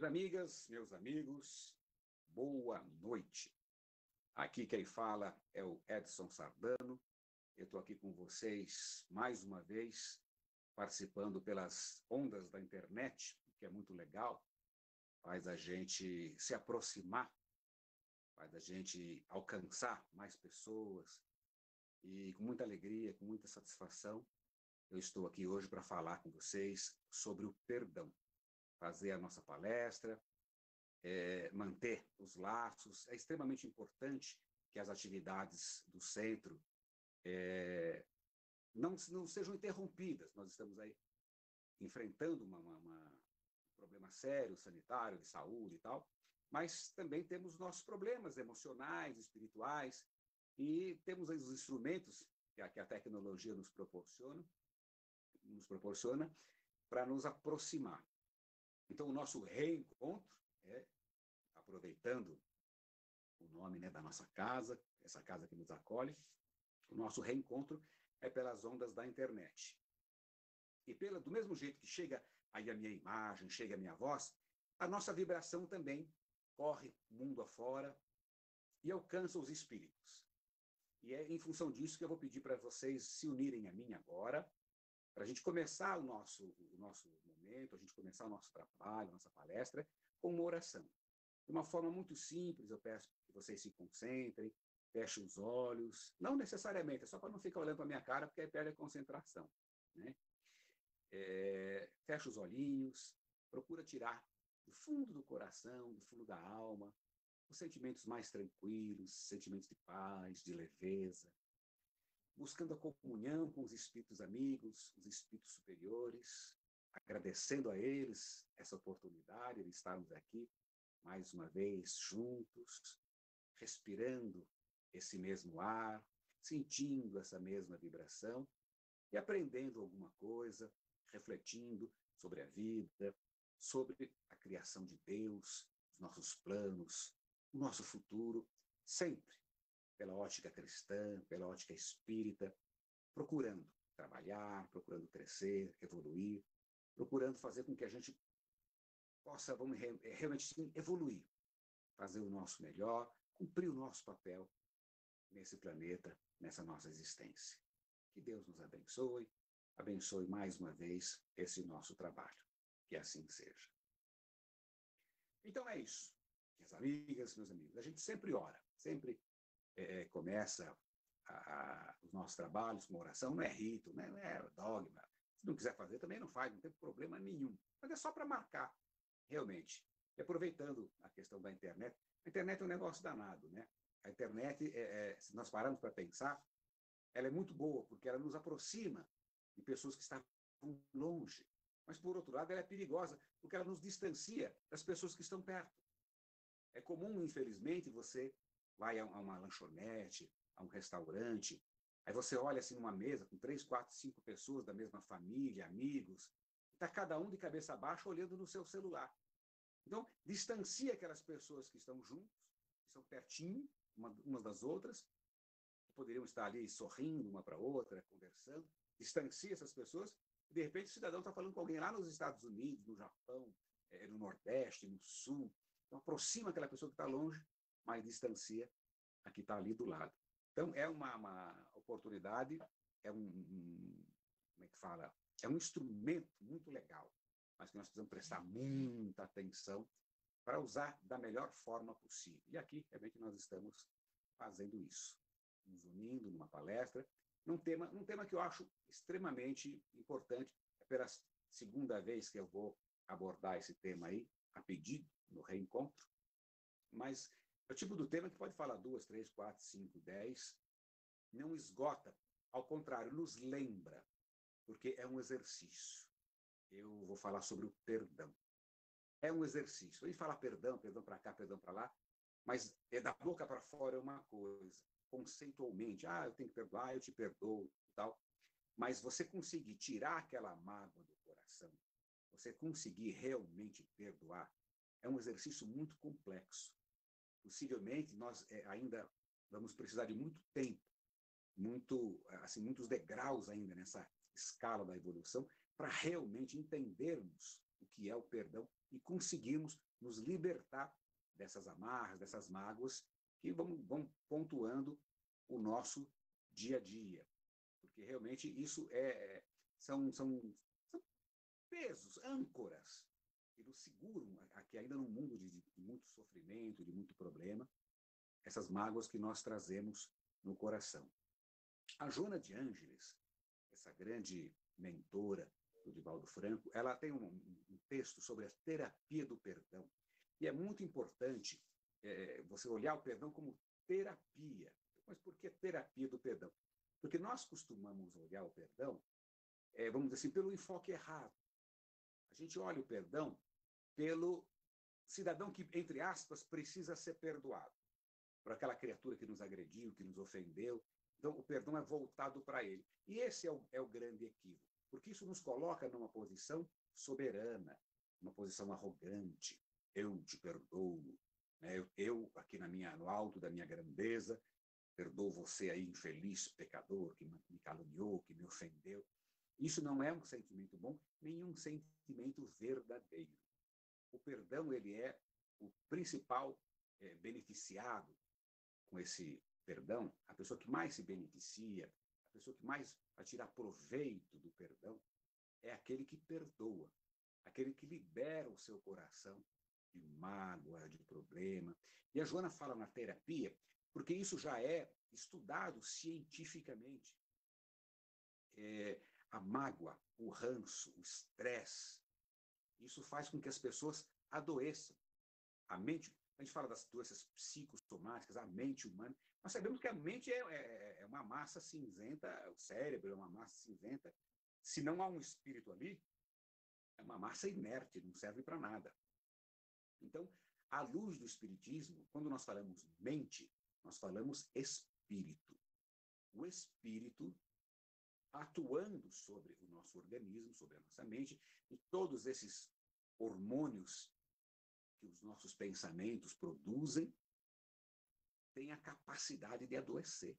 Minhas amigas, meus amigos, boa noite. Aqui quem fala é o Edson Sardano. Eu estou aqui com vocês mais uma vez, participando pelas ondas da internet, que é muito legal, faz a gente se aproximar, faz a gente alcançar mais pessoas. E com muita alegria, com muita satisfação, eu estou aqui hoje para falar com vocês sobre o perdão, fazer a nossa palestra, manter os laços. É extremamente importante que as atividades do centro não sejam interrompidas. Nós estamos aí enfrentando um problema sério, sanitário, de saúde e tal, mas também temos nossos problemas emocionais, espirituais, e temos aí os instrumentos que a tecnologia nos proporciona para nos aproximar. Então, o nosso reencontro, aproveitando o nome, da nossa casa, essa casa que nos acolhe, o nosso reencontro é pelas ondas da internet. E do mesmo jeito que chega aí a minha imagem, chega a minha voz, a nossa vibração também corre mundo afora e alcança os espíritos. E é em função disso que eu vou pedir para vocês se unirem a mim agora, para a gente começar o nosso momento, a gente começar o nosso trabalho, a nossa palestra, com uma oração. De uma forma muito simples, eu peço que vocês se concentrem, fechem os olhos, não necessariamente, é só para não ficar olhando para a minha cara, porque aí perde a concentração. Fecha os olhinhos, procura tirar do fundo do coração, do fundo da alma, os sentimentos mais tranquilos, sentimentos de paz, de leveza, buscando a comunhão com os espíritos amigos, os espíritos superiores, agradecendo a eles essa oportunidade de estarmos aqui mais uma vez juntos, respirando esse mesmo ar, sentindo essa mesma vibração e aprendendo alguma coisa, refletindo sobre a vida, sobre a criação de Deus, os nossos planos, o nosso futuro, sempre pela ótica cristã, pela ótica espírita, procurando trabalhar, procurando crescer, evoluir, procurando fazer com que a gente possa realmente sim, evoluir, fazer o nosso melhor, cumprir o nosso papel nesse planeta, nessa nossa existência. Que Deus nos abençoe, abençoe mais uma vez esse nosso trabalho. Que assim seja. Então é isso, minhas amigas, meus amigos. A gente sempre ora, sempre começa os nossos trabalhos com oração, não é rito, não é dogma. Se não quiser fazer, também não faz, não tem problema nenhum. Mas é só para marcar, realmente. E aproveitando a questão da internet, a internet é um negócio danado, né? A internet, se nós pararmos para pensar, ela é muito boa, porque ela nos aproxima de pessoas que estavam longe. Mas, por outro lado, ela é perigosa, porque ela nos distancia das pessoas que estão perto. É comum, infelizmente, você vai a uma lanchonete, a um restaurante, aí você olha assim numa mesa com 3, 4, 5 pessoas da mesma família, amigos, e está cada um de cabeça baixa olhando no seu celular. Então, distancia aquelas pessoas que estão juntos, que estão pertinho umas das outras, que poderiam estar ali sorrindo uma para a outra, conversando, distancia essas pessoas, e de repente o cidadão está falando com alguém lá nos Estados Unidos, no Japão, no Nordeste, no Sul. Então, aproxima aquela pessoa que está longe, mas distancia a que está ali do lado. Então, é uma oportunidade, como é que fala? É um instrumento muito legal, mas que nós precisamos prestar muita atenção para usar da melhor forma possível. E aqui, realmente, nós estamos fazendo isso, nos unindo numa palestra, num tema que eu acho extremamente importante. É pela segunda vez que eu vou abordar esse tema aí, a pedido, no reencontro, mas é o tipo do tema que pode falar 2, 3, 4, 5, 10, não esgota, ao contrário, nos lembra, porque é um exercício. Eu vou falar sobre o perdão. É um exercício. E falar perdão para cá, perdão para lá, mas da boca para fora é uma coisa. Conceitualmente, eu tenho que perdoar, eu te perdoo e tal. Mas você conseguir tirar aquela mágoa do coração, você conseguir realmente perdoar, é um exercício muito complexo. Possivelmente, nós ainda vamos precisar de muito tempo, muitos degraus ainda nessa escala da evolução, para realmente entendermos o que é o perdão e conseguirmos nos libertar dessas amarras, dessas mágoas que vão pontuando o nosso dia a dia. Porque realmente isso são pesos, âncoras, que nos seguram aqui ainda num mundo de muito sofrimento, de muito problema, essas mágoas que nós trazemos no coração. A Joana de Ângeles, essa grande mentora do Divaldo Franco, ela tem um texto sobre a terapia do perdão. E é muito importante você olhar o perdão como terapia. Mas por que terapia do perdão? Porque nós costumamos olhar o perdão, vamos dizer assim, pelo enfoque errado. A gente olha o perdão pelo cidadão que, entre aspas, precisa ser perdoado por aquela criatura que nos agrediu, que nos ofendeu. Então, o perdão é voltado para ele. E esse é o grande equívoco, porque isso nos coloca numa posição soberana, uma posição arrogante. Eu te perdoo, né? Eu aqui no alto da minha grandeza, perdoo você aí, infeliz pecador, que me caluniou, que me ofendeu. Isso não é um sentimento bom, nenhum sentimento verdadeiro. O perdão, ele é o principal beneficiado com esse perdão, a pessoa que mais se beneficia, a pessoa que mais vai tirar proveito do perdão, é aquele que perdoa, aquele que libera o seu coração de mágoa, de problema. E a Joana fala na terapia, porque isso já é estudado cientificamente. A mágoa, o ranço, o estresse, isso faz com que as pessoas adoeçam. A mente, a gente fala das doenças psicossomáticas, a mente humana. Nós sabemos que a mente é uma massa cinzenta, o cérebro é uma massa cinzenta. Se não há um espírito ali, é uma massa inerte, não serve para nada. Então, à luz do espiritismo, quando nós falamos mente, nós falamos espírito. O espírito atuando sobre o nosso organismo, sobre a nossa mente, e todos esses hormônios que os nossos pensamentos produzem, têm a capacidade de adoecer.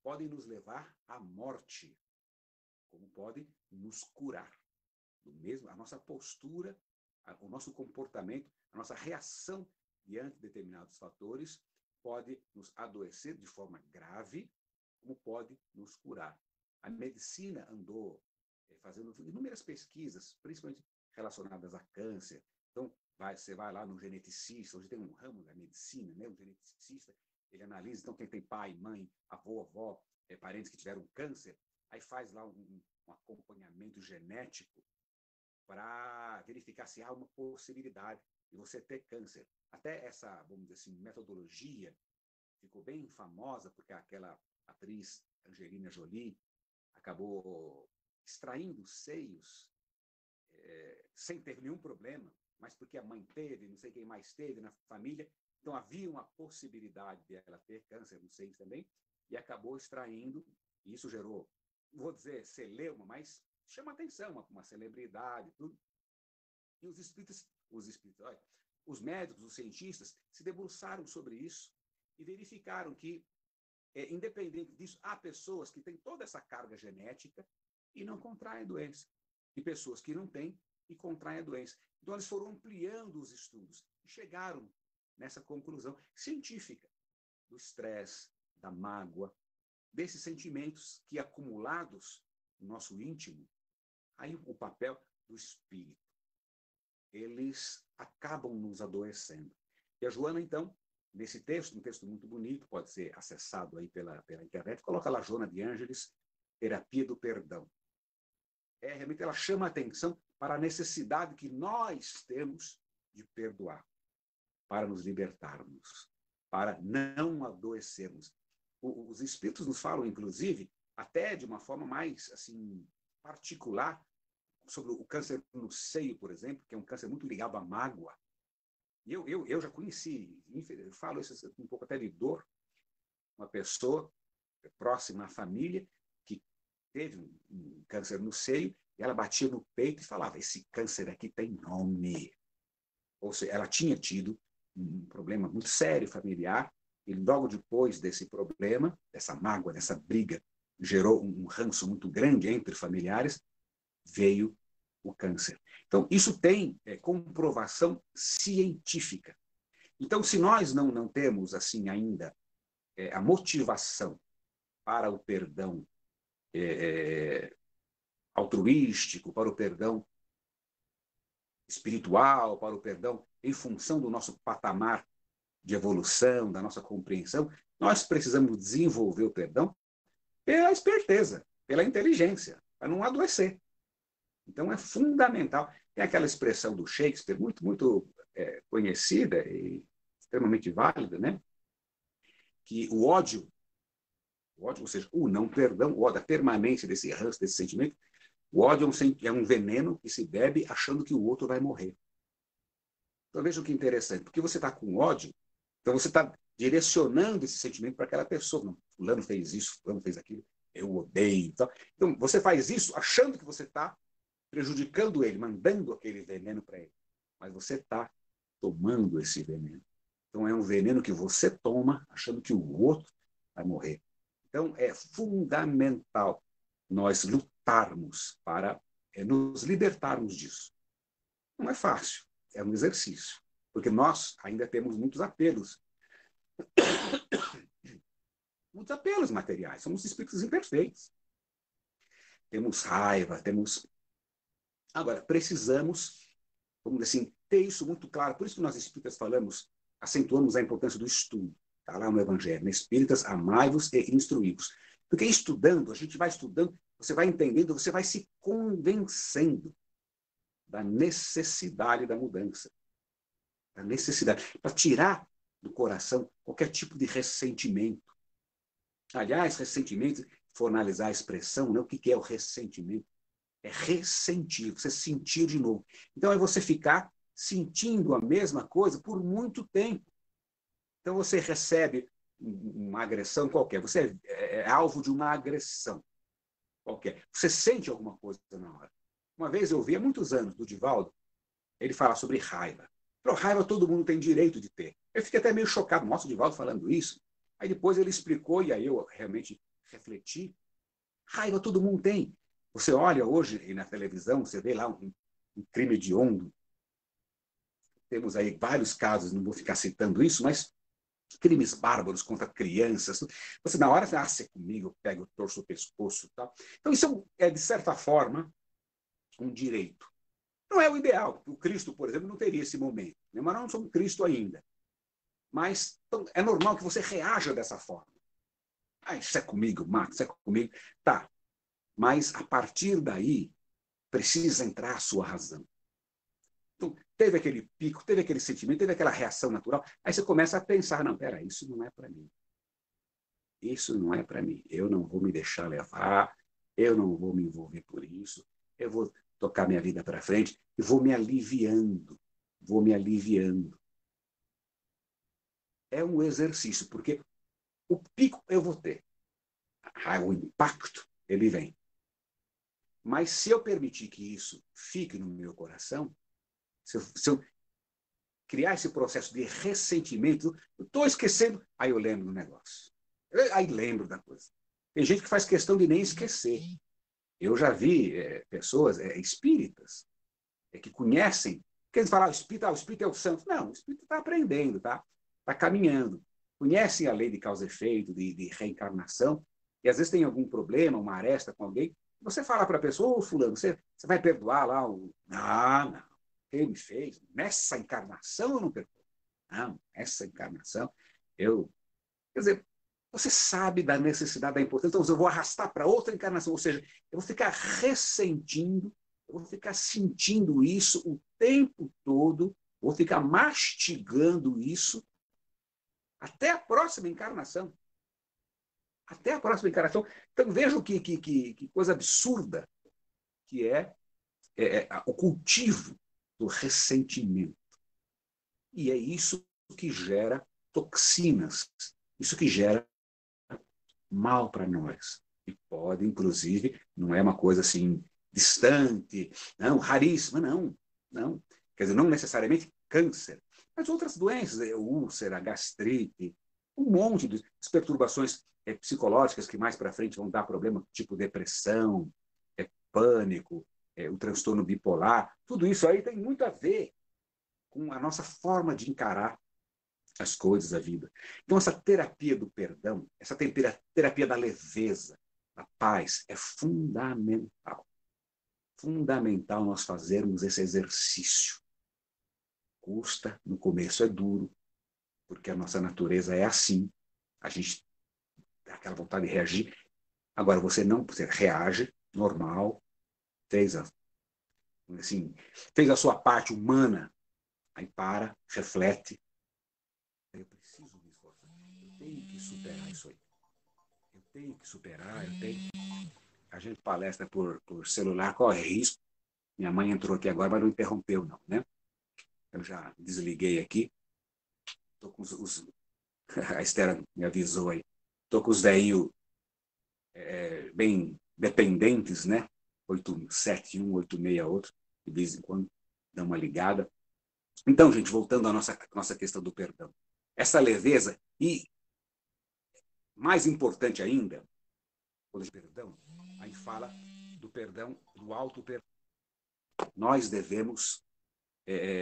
Podem nos levar à morte, como podem nos curar. Do mesmo, a nossa postura, o nosso comportamento, a nossa reação diante de determinados fatores pode nos adoecer de forma grave, como pode nos curar. A medicina andou fazendo inúmeras pesquisas, principalmente relacionadas a câncer. Então, você vai lá no geneticista, hoje tem um ramo da medicina, né? O geneticista, ele analisa, então, quem tem pai, mãe, avô, avó, parentes que tiveram câncer, aí faz lá um acompanhamento genético para verificar se há uma possibilidade de você ter câncer. Até essa, vamos dizer assim, metodologia ficou bem famosa, porque aquela atriz Angelina Jolie acabou extraindo seios sem ter nenhum problema, mas porque a mãe teve, não sei quem mais teve na família, então havia uma possibilidade de ela ter câncer nos seios também, e acabou extraindo, e isso gerou, não vou dizer celeuma, mas chama atenção, uma celebridade, tudo. E os médicos, os cientistas, se debruçaram sobre isso e verificaram que, independente disso, há pessoas que têm toda essa carga genética e não contraem a doença, e pessoas que não têm e contraem a doença. Então, eles foram ampliando os estudos e chegaram nessa conclusão científica do estresse, da mágoa, desses sentimentos que, acumulados no nosso íntimo, aí o papel do espírito. Eles acabam nos adoecendo. E a Joana, então, nesse texto, um texto muito bonito, pode ser acessado aí pela internet, coloca lá Joana de Ângeles, Terapia do Perdão. Realmente ela chama a atenção para a necessidade que nós temos de perdoar, para nos libertarmos, para não adoecermos. Os espíritos nos falam, inclusive, até de uma forma mais assim particular, sobre o câncer no seio, por exemplo, que é um câncer muito ligado à mágoa. E eu já conheci, eu falo isso um pouco até de dor, uma pessoa próxima à família que teve um câncer no seio, e ela batia no peito e falava, esse câncer aqui tem nome. Ou seja, ela tinha tido um problema muito sério familiar, e logo depois desse problema, dessa mágoa, dessa briga, gerou um ranço muito grande entre familiares, veio o câncer. Então, isso tem comprovação científica. Então, se nós não temos assim ainda a motivação para o perdão altruístico, para o perdão espiritual, para o perdão em função do nosso patamar de evolução, da nossa compreensão, nós precisamos desenvolver o perdão pela esperteza, pela inteligência, para não adoecer. Então, é fundamental. Tem aquela expressão do Shakespeare, muito conhecida e extremamente válida, né? Que o ódio, ou seja, o não perdão, o ódio, a permanência desse ranço, desse sentimento, o ódio é um veneno que se bebe achando que o outro vai morrer. Então, veja o que é interessante. Porque você está com ódio, então você está direcionando esse sentimento para aquela pessoa. Não, fulano fez isso, fulano fez aquilo, eu odeio. Então, você faz isso achando que você está prejudicando ele, mandando aquele veneno para ele. Mas você está tomando esse veneno. Então, é um veneno que você toma achando que o outro vai morrer. Então, é fundamental nós lutarmos para nos libertarmos disso. Não é fácil, é um exercício, porque nós ainda temos muitos apelos materiais, somos espíritos imperfeitos. Temos raiva, temos... Agora, precisamos, vamos dizer assim, ter isso muito claro. Por isso que nós espíritas acentuamos a importância do estudo. Está lá no Evangelho, né? Espíritas, amai-vos e instruí-vos. Porque estudando, a gente vai estudando, você vai entendendo, você vai se convencendo da necessidade da mudança. Da necessidade. Para tirar do coração qualquer tipo de ressentimento. Aliás, ressentimento, se for analisar a expressão, né? O que é o ressentimento? É ressentir, você sentir de novo. Então, é você ficar sentindo a mesma coisa por muito tempo. Então, você recebe uma agressão qualquer, você é alvo de uma agressão qualquer. Você sente alguma coisa na hora. Uma vez eu vi, há muitos anos, do Divaldo, ele fala sobre raiva. Falou, raiva todo mundo tem direito de ter. Eu fiquei até meio chocado, nossa, o Divaldo falando isso. Aí depois ele explicou, e aí eu realmente refleti. Raiva todo mundo tem. Você olha hoje na televisão, você vê lá um crime hediondo. Temos aí vários casos, não vou ficar citando isso, mas crimes bárbaros contra crianças. Você, na hora, você é comigo, eu pego, torço o pescoço. Tal. Então, isso é, de certa forma, um direito. Não é o ideal. O Cristo, por exemplo, não teria esse momento. Mas nós não somos Cristo ainda. Mas então, é normal que você reaja dessa forma. Ah, isso é comigo, Marcos, isso é comigo. Tá. Mas, a partir daí, precisa entrar a sua razão. Então, teve aquele pico, teve aquele sentimento, teve aquela reação natural. Aí você começa a pensar, não, peraí, isso não é para mim. Isso não é para mim. Eu não vou me deixar levar, eu não vou me envolver por isso, eu vou tocar minha vida para frente e vou me aliviando, vou me aliviando. É um exercício, porque o pico eu vou ter. O impacto, ele vem. Mas se eu permitir que isso fique no meu coração, se eu criar esse processo de ressentimento, eu estou esquecendo, aí eu lembro do negócio. Aí lembro da coisa. Tem gente que faz questão de nem esquecer. Eu já vi pessoas espíritas que conhecem, porque eles falam, o espírito é o santo. Não, o espírito está aprendendo, tá caminhando. Conhecem a lei de causa e efeito, de reencarnação, e às vezes tem algum problema, uma aresta com alguém, você fala para a pessoa, fulano, você vai perdoar lá o... Não. Quem me fez, nessa encarnação eu não perdoo. Não, nessa encarnação eu... Quer dizer, você sabe da necessidade, da importância, então eu vou arrastar para outra encarnação, ou seja, eu vou ficar ressentindo, eu vou ficar sentindo isso o tempo todo, vou ficar mastigando isso até a próxima encarnação. Até a próxima encarnação. Então, vejam que coisa absurda que é o cultivo do ressentimento. E é isso que gera toxinas, isso que gera mal para nós. E pode, inclusive, não é uma coisa assim distante, não, raríssima, não. Quer dizer, não necessariamente câncer, mas outras doenças, úlcera, gastrite, um monte de perturbações psicológicas que mais para frente vão dar problema, tipo depressão, pânico, o transtorno bipolar, tudo isso aí tem muito a ver com a nossa forma de encarar as coisas da vida. Então, essa terapia do perdão, essa terapia da leveza, da paz, é fundamental. Fundamental nós fazermos esse exercício. Custa, no começo é duro, porque a nossa natureza é assim. A gente tem aquela vontade de reagir. Agora, você reage, normal, fez a sua parte humana, aí para, reflete. Eu preciso me esforçar. Eu tenho que superar isso aí. Eu tenho que superar, eu tenho. A gente palestra por celular, corre risco. Minha mãe entrou aqui agora, mas não interrompeu, não, né? Eu já desliguei aqui. Estou com a Esther me avisou aí. Estou com os velhinhos bem dependentes, né? 871, 868, outro, de vez em quando dá uma ligada. Então, gente, voltando à nossa questão do perdão. Essa leveza e, mais importante ainda, quando perdão, aí fala do perdão, do auto-perdão. Nós devemos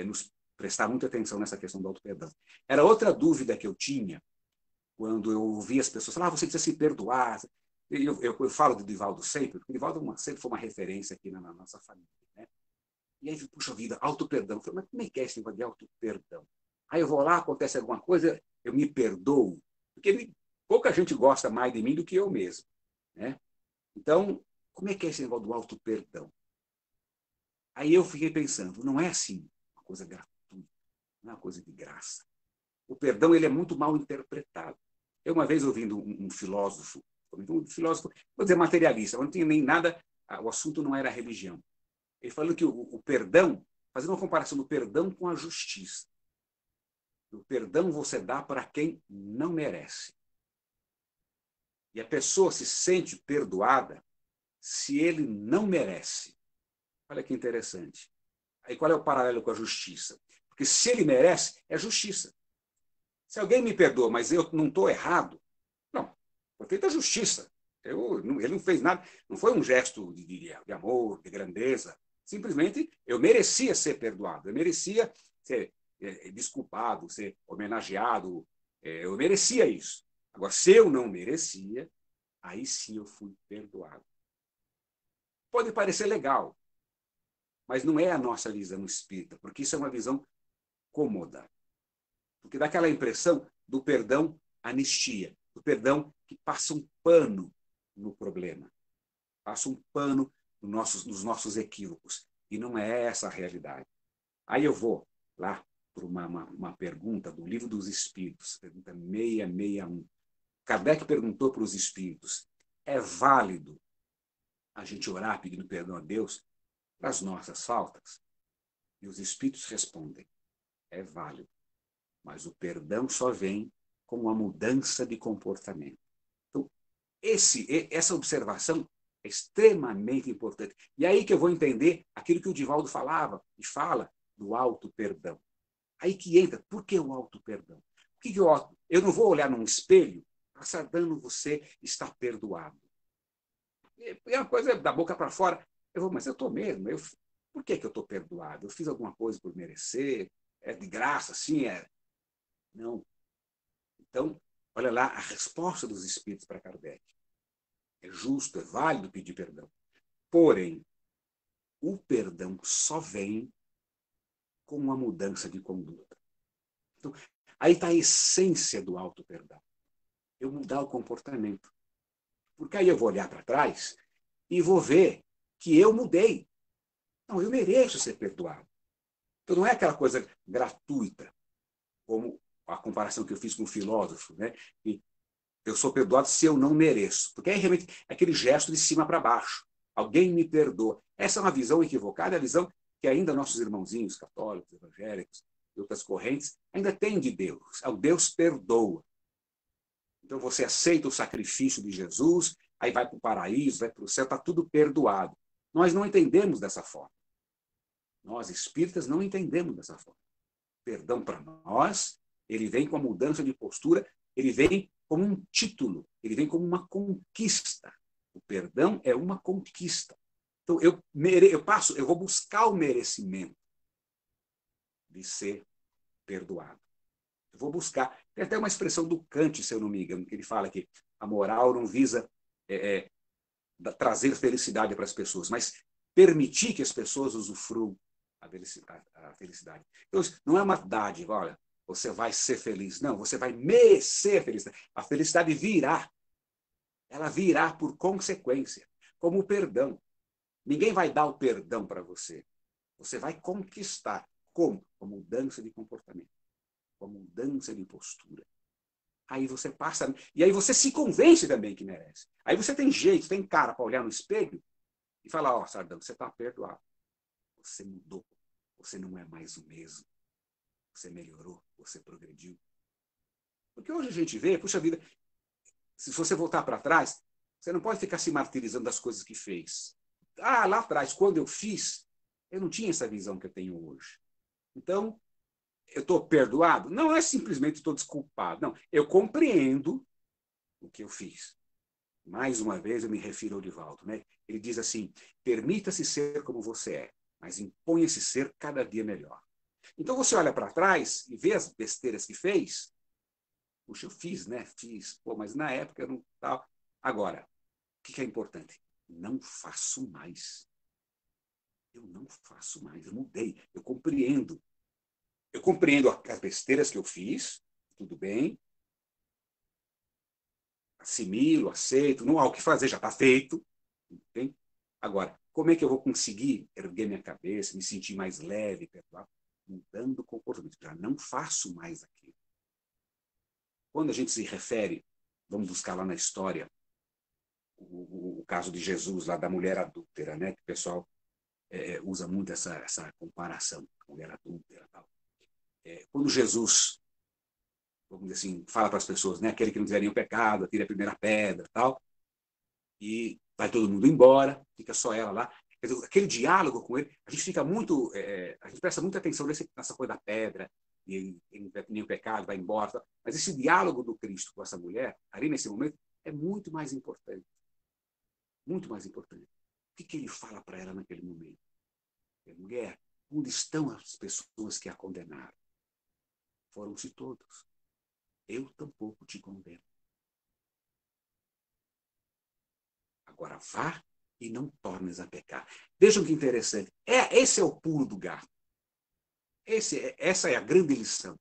nos prestar muita atenção nessa questão do auto-perdão. Era outra dúvida que eu tinha quando eu ouvia as pessoas falar, você precisa se perdoar. Eu falo do Divaldo sempre, porque o Divaldo sempre foi uma referência aqui na nossa família, né? E aí, puxa vida, auto-perdão. Eu falei, mas como é que é esse negócio de auto-perdão? Aí eu vou lá, acontece alguma coisa, eu me perdoo. Porque pouca gente gosta mais de mim do que eu mesmo, né? Então, como é que é esse negócio do auto-perdão? Aí eu fiquei pensando, não é assim uma coisa gratuita, não é uma coisa de graça. O perdão ele é muito mal interpretado. Eu uma vez ouvindo um filósofo, vou dizer materialista, não tinha nem nada, o assunto não era a religião. Ele falou que o perdão, fazendo uma comparação do perdão com a justiça. O perdão você dá para quem não merece. E a pessoa se sente perdoada se ele não merece. Olha que interessante. Aí qual é o paralelo com a justiça? Porque se ele merece, é justiça. Se alguém me perdoa, mas eu não estou errado, não, foi feita a justiça. Ele não fez nada, não foi um gesto de amor, de grandeza. Simplesmente eu merecia ser perdoado, eu merecia ser desculpado, ser homenageado, eu merecia isso. Agora, se eu não merecia, aí sim eu fui perdoado. Pode parecer legal, mas não é a nossa visão espírita, porque isso é uma visão cômoda. Porque dá aquela impressão do perdão anistia, do perdão que passa um pano no problema, passa um pano nos nossos equívocos. E não é essa a realidade. Aí eu vou lá para uma pergunta do Livro dos Espíritos, pergunta 661. Kardec perguntou para os espíritos, é válido a gente orar pedindo perdão a Deus das nossas faltas? E os espíritos respondem, é válido, mas o perdão só vem com uma mudança de comportamento. Então, essa observação é extremamente importante. E aí que eu vou entender aquilo que o Divaldo falava e fala do auto-perdão. Aí que entra, por que o auto-perdão? Eu não vou olhar num espelho dando você está perdoado. É uma coisa da boca para fora. Mas eu estou mesmo. Por que eu estou perdoado? Eu fiz alguma coisa por merecer? É de graça, sim? Não. Então, olha lá a resposta dos espíritos para Kardec. É justo, é válido pedir perdão. Porém, o perdão só vem com uma mudança de conduta. Então, aí está a essência do auto-perdão. Eu mudar o comportamento. Porque aí eu vou olhar para trás e vou ver que eu mudei. Não, eu mereço ser perdoado. Então não é aquela coisa gratuita, como a comparação que eu fiz com o filósofo, né? E eu sou perdoado se eu não mereço. Porque é realmente aquele gesto de cima para baixo. Alguém me perdoa. Essa é uma visão equivocada, é a visão que ainda nossos irmãozinhos católicos, evangélicos e outras correntes ainda têm de Deus. O Deus perdoa. Então você aceita o sacrifício de Jesus, aí vai para o paraíso, vai para o céu, está tudo perdoado. Nós não entendemos dessa forma. Nós, espíritas, não entendemos dessa forma. Perdão para nós, ele vem com a mudança de postura, ele vem como um título, ele vem como uma conquista. O perdão é uma conquista. Então, eu vou buscar o merecimento de ser perdoado. Eu vou buscar. Tem até uma expressão do Kant, se eu não me engano, que ele fala que a moral não visa trazer felicidade para as pessoas, mas permitir que as pessoas usufruam a felicidade. Então, não é uma dádiva, olha, você vai ser feliz. Não, você vai merecer a felicidade. A felicidade virá. Ela virá por consequência, como o perdão. Ninguém vai dar o perdão para você. Você vai conquistar. Como? Com mudança de comportamento, com mudança de postura. Aí você passa. E aí você se convence também que merece. Aí você tem jeito, tem cara para olhar no espelho e falar: ó, Sardão, você está perdoado. Você mudou. Você não é mais o mesmo. Você melhorou, você progrediu. Porque hoje a gente vê, puxa vida, se você voltar para trás, você não pode ficar se martirizando das coisas que fez. Ah, lá atrás, quando eu fiz, eu não tinha essa visão que eu tenho hoje. Então, eu estou perdoado? Não é simplesmente estou desculpado. Não, eu compreendo o que eu fiz. Mais uma vez, eu me refiro ao Divaldo. Né? Ele diz assim, permita-se ser como você é, mas imponha-se ser cada dia melhor. Então, você olha para trás e vê as besteiras que fez. Puxa, eu fiz, né? Fiz. Pô, mas na época eu não estava. Agora, o que é importante? Não faço mais. Eu não faço mais. Eu mudei. Eu compreendo. Eu compreendo as besteiras que eu fiz. Tudo bem. Assimilo, aceito. Não há o que fazer, já está feito. Bem? Agora, como é que eu vou conseguir erguer minha cabeça, me sentir mais leve, perdoar? Mudando o comportamento. Já não faço mais aquilo. Quando a gente se refere, vamos buscar lá na história, o caso de Jesus, lá da mulher adúltera, né? Que o pessoal usa muito essa comparação, mulher adúltera. Tal. Quando Jesus, vamos dizer assim, fala para as pessoas, né? Aquele que não tiver nenhum pecado, atire a primeira pedra, tal, e vai todo mundo embora, fica só ela lá. Quer dizer, aquele diálogo com ele, a gente fica muito, a gente presta muita atenção nessa coisa da pedra, e ele não tem nenhum pecado, vai embora. Tal. Mas esse diálogo do Cristo com essa mulher, ali nesse momento, é muito mais importante. Muito mais importante. O que ele fala para ela naquele momento? Mulher, onde estão as pessoas que a condenaram? Foram-se todos. Eu tampouco te condeno. Agora vá e não tornes a pecar. Vejam que interessante. Esse é o pulo do gato. Essa é a grande lição.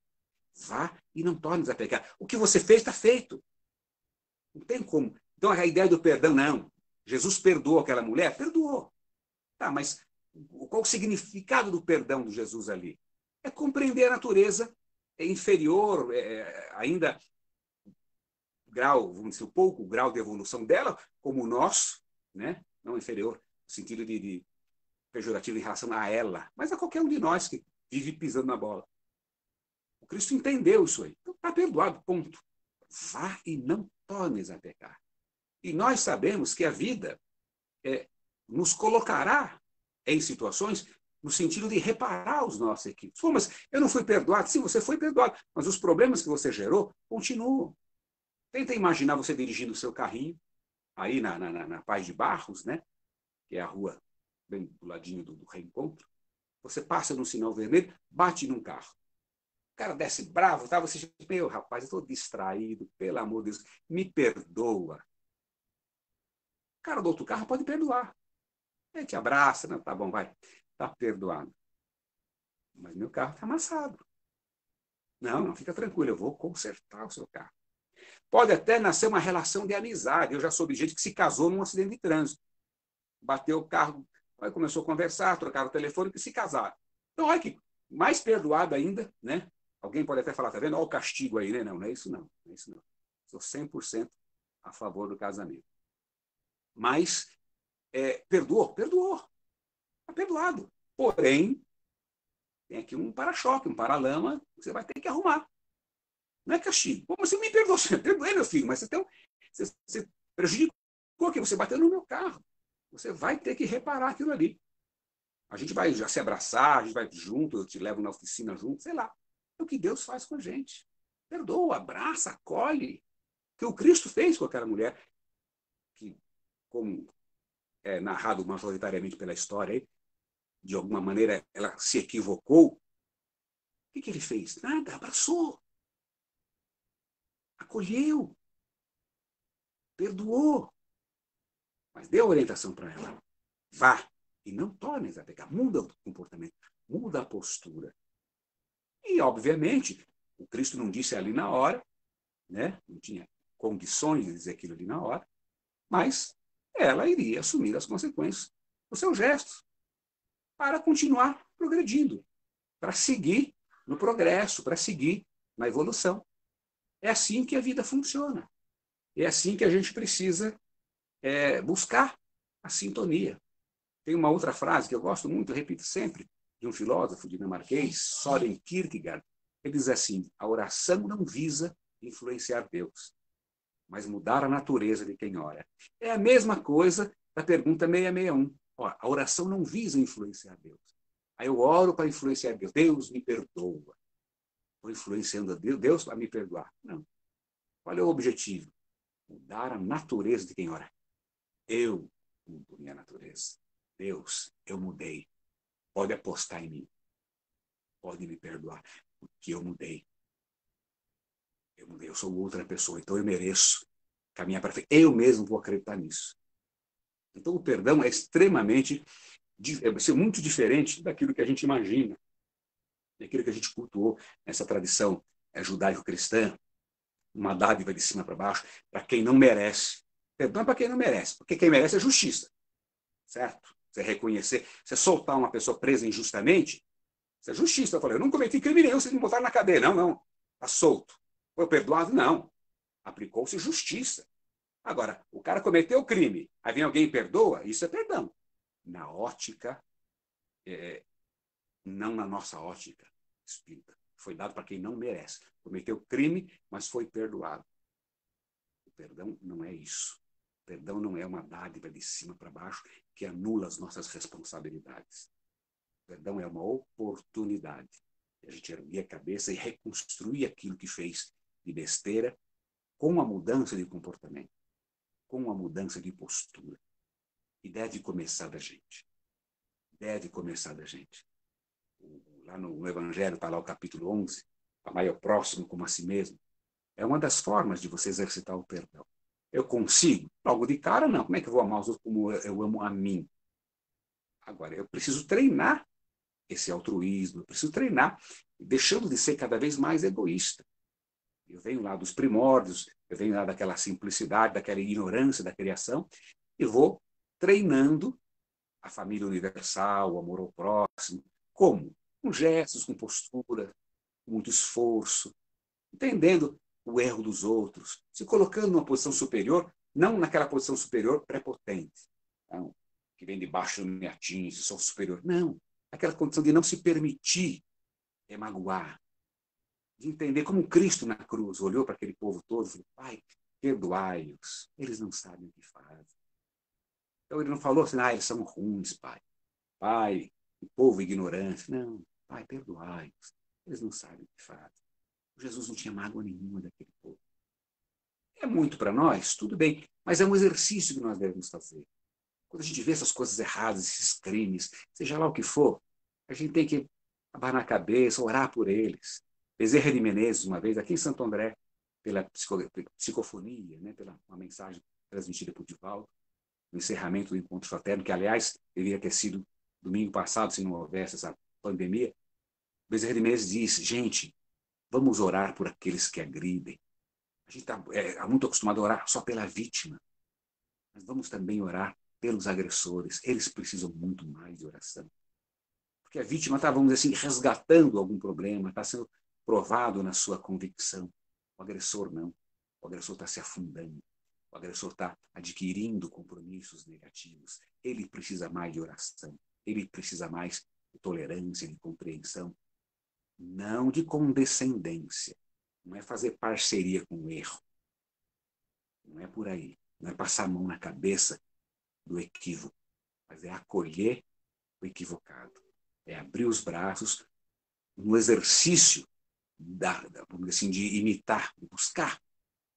Vá e não tornes a pecar. O que você fez está feito. Não tem como. Então a ideia do perdão, não. Jesus perdoou aquela mulher? Perdoou. Tá, mas qual o significado do perdão de Jesus ali? É compreender a natureza inferior, ainda grau, vamos dizer, pouco grau de evolução dela, como o nosso, né? Não inferior, no sentido de pejorativo em relação a ela, mas a qualquer um de nós que vive pisando na bola. O Cristo entendeu isso aí. Então está perdoado, ponto. Vá e não tornes a pecar. E nós sabemos que a vida nos colocará em situações no sentido de reparar os nossos equívocos. Pô, mas eu não fui perdoado? Sim, você foi perdoado, mas os problemas que você gerou continuam. Tenta imaginar você dirigindo o seu carrinho, aí na Paz de Barros, né? Que é a rua bem do ladinho do reencontro. Você passa no sinal vermelho, bate num carro. O cara desce bravo, tá? Você diz, meu rapaz, eu estou distraído, pelo amor de Deus, me perdoa. O cara do outro carro pode perdoar. Ele te abraça, né? Tá bom, vai. Tá perdoado. Mas meu carro está amassado. Não, não, fica tranquilo, eu vou consertar o seu carro. Pode até nascer uma relação de amizade. Eu já soube de gente que se casou num acidente de trânsito. Bateu o carro, aí começou a conversar, trocaram o telefone e se casaram. Então, olha que mais perdoado ainda, né? Alguém pode até falar, tá vendo? Olha o castigo aí, né? Não, não é isso não. Não é isso não. Sou 100% a favor do casamento. Mas, perdoou? Perdoou. Está perdoado. Porém, tem aqui um para-choque, um para-lama, que você vai ter que arrumar. Não é castigo. Pô, mas você me perdoou, você perdoei, meu filho, mas você prejudicou aqui, você bateu no meu carro. Você vai ter que reparar aquilo ali. A gente vai já se abraçar, a gente vai junto, eu te levo na oficina junto, sei lá. É o que Deus faz com a gente. Perdoa, abraça, acolhe. O que o Cristo fez com aquela mulher, que, como narrado majoritariamente pela história, de alguma maneira ela se equivocou, o que ele fez? Nada, abraçou, acolheu, perdoou, mas deu orientação para ela. Vá e não tornes a pecar. Muda o comportamento, muda a postura. E, obviamente, o Cristo não disse ali na hora, né? Não tinha condições de dizer aquilo ali na hora, mas ela iria assumir as consequências dos seus gestos para continuar progredindo, para seguir no progresso, para seguir na evolução. É assim que a vida funciona. É assim que a gente precisa buscar a sintonia. Tem uma outra frase que eu gosto muito, eu repito sempre, de um filósofo dinamarquês, Søren Kierkegaard. Ele diz assim: a oração não visa influenciar Deus, mas mudar a natureza de quem ora. É a mesma coisa da pergunta 661. Ó, a oração não visa influenciar Deus. Aí eu oro para influenciar Deus. Deus me perdoa. Estou influenciando a Deus para me perdoar. Não. Qual é o objetivo? Mudar a natureza de quem ora. Eu mudo minha natureza. Deus, eu mudei. Pode apostar em mim. Pode me perdoar. Porque eu mudei. Eu mudei. Eu sou outra pessoa. Então eu mereço caminhar para frente. Eu mesmo vou acreditar nisso. Então o perdão é extremamente, muito diferente daquilo que a gente imagina, daquilo que a gente cultuou nessa tradição judaico-cristã, uma dádiva de cima para baixo, para quem não merece. Perdão é para quem não merece, porque quem merece é justiça, certo? Você reconhecer, você soltar uma pessoa presa injustamente, isso é justiça. Eu falei, eu não cometi crime nenhum, vocês me botaram na cadeia. Não, não, está solto. Foi perdoado? Não. Aplicou-se justiça. Agora, o cara cometeu o crime, aí vem alguém e perdoa, isso é perdão. Na ótica, não na nossa ótica espírita. Foi dado para quem não merece. Cometeu crime, mas foi perdoado. O perdão não é isso. O perdão não é uma dádiva de cima para baixo que anula as nossas responsabilidades. O perdão é uma oportunidade de a gente erguer a cabeça e reconstruir aquilo que fez de besteira com a mudança de comportamento, com a mudança de postura. E deve começar da gente. Deve começar da gente. Lá no Evangelho está lá o capítulo 11, amai ao próximo como a si mesmo. É uma das formas de você exercitar o perdão. Eu consigo? Logo de cara, não. Como é que eu vou amar os outros como eu amo a mim? Agora, eu preciso treinar esse altruísmo, eu preciso treinar, deixando de ser cada vez mais egoísta. Eu venho lá dos primórdios, eu venho lá daquela simplicidade, daquela ignorância da criação, e vou treinando a família universal, o amor ao próximo. Como? Com gestos, com postura, com muito esforço, entendendo o erro dos outros, se colocando numa posição superior, não naquela posição superior prepotente, não, que vem de baixo não me atinge, sou superior. Não, aquela condição de não se permitir magoar, de entender como Cristo na cruz olhou para aquele povo todo e falou: Pai, perdoai-os, eles não sabem o que fazem. Então ele não falou assim: eles são ruins, Pai. Pai, o povo ignorante. Não, Pai, perdoai-os, eles não sabem o que fazem. Jesus não tinha mágoa nenhuma daquele povo. É muito para nós, tudo bem, mas é um exercício que nós devemos fazer. Quando a gente vê essas coisas erradas, esses crimes, seja lá o que for, a gente tem que abanar a cabeça, orar por eles. Bezerra de Menezes, uma vez, aqui em Santo André, pela psicofonia, né, pela uma mensagem transmitida por Divaldo, no encerramento do encontro fraterno, que, aliás, deveria ter sido domingo passado, se não houvesse essa pandemia. Bezerra de Menezes disse: gente, vamos orar por aqueles que agridem. A gente está muito acostumado a orar só pela vítima, mas vamos também orar pelos agressores. Eles precisam muito mais de oração. Porque a vítima está, vamos dizer assim, resgatando algum problema, está sendo provado na sua convicção. O agressor não. O agressor está se afundando. O agressor está adquirindo compromissos negativos. Ele precisa mais de oração. Ele precisa mais de tolerância, de compreensão. Não de condescendência. Não é fazer parceria com o erro. Não é por aí. Não é passar a mão na cabeça do equívoco, mas é acolher o equivocado. É abrir os braços no exercício vamos dizer assim, de imitar, de buscar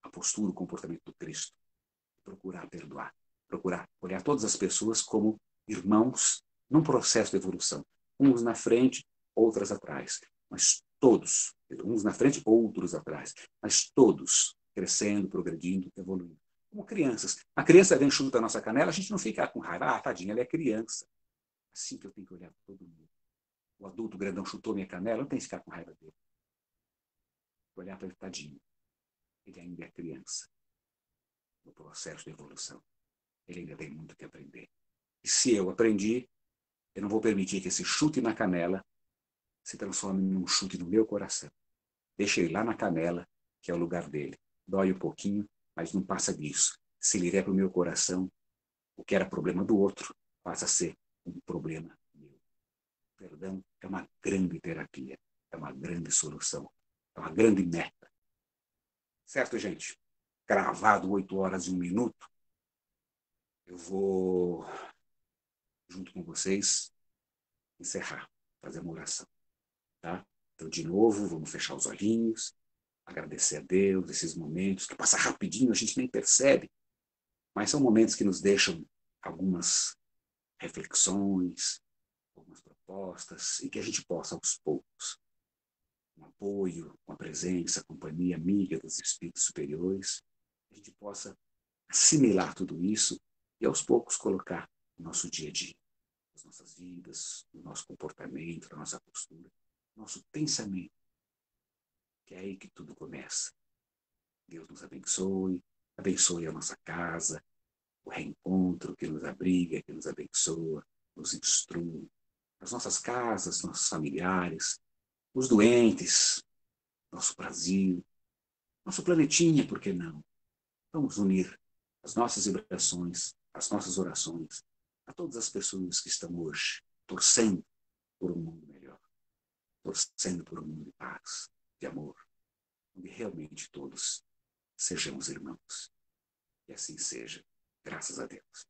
a postura, o comportamento do Cristo. Procurar perdoar. procurar olhar todas as pessoas como irmãos num processo de evolução. Uns na frente, outras atrás. Mas todos, uns na frente, outros atrás. Mas todos crescendo, progredindo, evoluindo. Como crianças. A criança vem chuta a nossa canela, a gente não fica com raiva. Ah, tadinha, ela é criança. Assim que eu tenho que olhar para todo mundo. O adulto grandão chutou minha canela, eu não tenho que ficar com raiva dele. Vou olhar para ele, tadinho. Ele ainda é criança. No processo de evolução. Ele ainda tem muito que aprender. E se eu aprendi, eu não vou permitir que esse chute na canela se transforme num chute no meu coração. Deixa ele lá na canela, que é o lugar dele. Dói um pouquinho, mas não passa disso. Se ele vier para o meu coração, o que era problema do outro passa a ser um problema meu. Perdão é uma grande terapia, é uma grande solução, é uma grande meta. Certo, gente? Gravado 8 horas e 1 minuto, eu vou, junto com vocês, encerrar, fazer uma oração. Tá? Então, de novo, vamos fechar os olhinhos, agradecer a Deus esses momentos, que passa rapidinho, a gente nem percebe, mas são momentos que nos deixam algumas reflexões, algumas propostas, e que a gente possa, aos poucos, com apoio, com a presença, a companhia amiga dos espíritos superiores, a gente possa assimilar tudo isso e, aos poucos, colocar no nosso dia a dia, nas nossas vidas, no nosso comportamento, na nossa postura, no nosso pensamento, que é aí que tudo começa. Deus nos abençoe, abençoe a nossa casa, o reencontro que nos abriga, que nos abençoa, nos instrui, as nossas casas, nossos familiares, os doentes, nosso Brasil, nosso planetinha, por que não? Vamos unir as nossas vibrações, as nossas orações, a todas as pessoas que estão hoje torcendo por um mundo melhor, torcendo por um mundo de paz, de amor, onde realmente todos sejamos irmãos. E assim seja, graças a Deus.